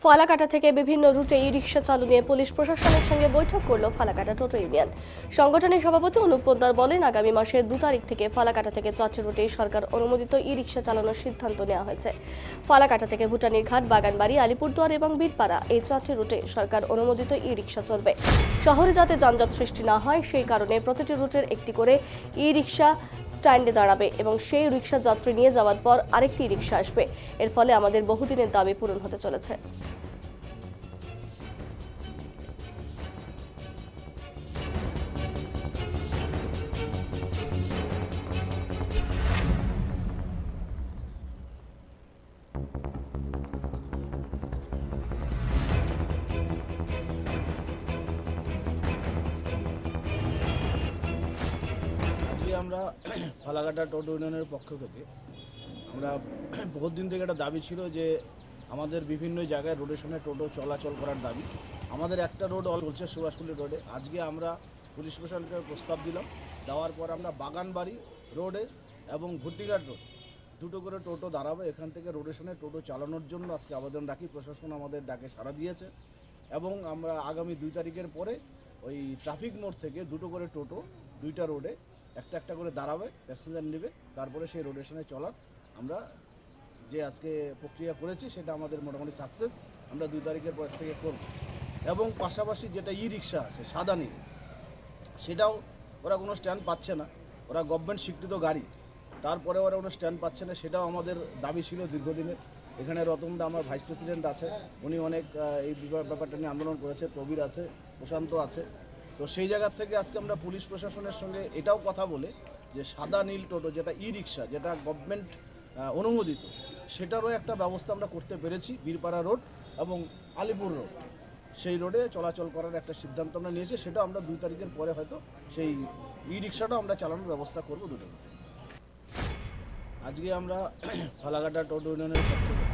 ফালাকাটা থেকে বিভিন্ন রুটে ই রিক্সা চালু নিয়ে পুলিশ প্রশাসনের সঙ্গে বৈঠক করল ফালাকাটা টোটো ইউনিয়ন। সংগঠনের সভাপতি অনুপ পোদ্দার বলেন, আগামী মাসের 2 তারিখ থেকে ফালাকাটা থেকে 4টি রুটে সরকার অনুমোদিত ই রিক্সা চালানোর সিদ্ধান্ত নেওয়া হয়েছে। ফালাকাটা থেকে ভুটানির ঘাট, বাগানবাড়ি, আলিপুরদুয়ার এবং বীরপাড়া এই 4টি রুটে সরকার অনুমোদিত ই রিক্সা চলবে। শহরে যাতে যানজট সৃষ্টি না হয় সেই কারণে প্রতিটি রুটের একটি করে ই রিক্সা স্ট্যান্ডে দাঁড়াবে এবং সেই রিক্সা যাত্রী নিয়ে যাওয়ার পর আরেকটি রিক্সা আসবে। এর ফলে আমাদের বহুদিনের দাবি পূরণ হতে চলেছে। আমরা ফালাকাটা টোটো ইউনিয়নের পক্ষ থেকে আমরা বহুত দিন থেকে একটা দাবি ছিল যে আমাদের বিভিন্ন জায়গায় রোডের সামনে টোটো চলাচল করার দাবি। আমাদের একটা রোড চলছে সুভাষপল্লী রোডে। আজকে আমরা পুলিশ প্রশাসনকে প্রস্তাব দিলাম, দেওয়ার পর আমরা বাগানবাড়ি রোডে এবং ভুট্টিঘাট রোড দুটো করে টোটো দাঁড়াবো। এখান থেকে রোডের সামনে টোটো চালানোর জন্য আজকে আবেদন রাখি। প্রশাসন আমাদের ডাকে সাড়া দিয়েছে এবং আমরা আগামী 2 তারিখের পরে ওই ট্রাফিক মোড় থেকে দুটো করে টোটো দুইটা রোডে একটা একটা করে দাঁড়াবে, প্যাসেঞ্জার নেবে, তারপরে সেই রোডের সামনে চলার আমরা যে আজকে প্রক্রিয়া করেছি সেটা আমাদের মোটামুটি সাকসেস। আমরা 2 তারিখের পর থেকে করব এবং পাশাপাশি যেটা ই রিক্সা আছে সাদা নীল, সেটাও ওরা কোনো স্ট্যান্ড পাচ্ছে না। ওরা গভর্নমেন্ট স্বীকৃত গাড়ি, তারপরে ওরা কোনো স্ট্যান্ড পাচ্ছে না। সেটাও আমাদের দাবি ছিল দীর্ঘদিনের। এখানে রতনদা আমার ভাইস প্রেসিডেন্ট আছে, উনি অনেক এই ব্যাপারটা নিয়ে আন্দোলন করেছে। প্রবীর আছে, প্রশান্ত আছে। তো সেই জায়গার থেকে আজকে আমরা পুলিশ প্রশাসনের সঙ্গে এটাও কথা বলে যে সাদা নীল টোটো যেটা ই রিক্সা, যেটা গভর্নমেন্ট অনুমোদিত, সেটারও একটা ব্যবস্থা আমরা করতে পেরেছি। বীরপাড়া রোড এবং আলিপুর রোড সেই রোডে চলাচল করার একটা সিদ্ধান্ত আমরা নিয়েছি। সেটা আমরা 2 তারিখের পরে হয়তো সেই ই রিক্সাটাও আমরা চালানোর ব্যবস্থা করবো দুটো। আজকে আমরা ফালাকাটা টোটো ইউনিয়নের পক্ষ থেকে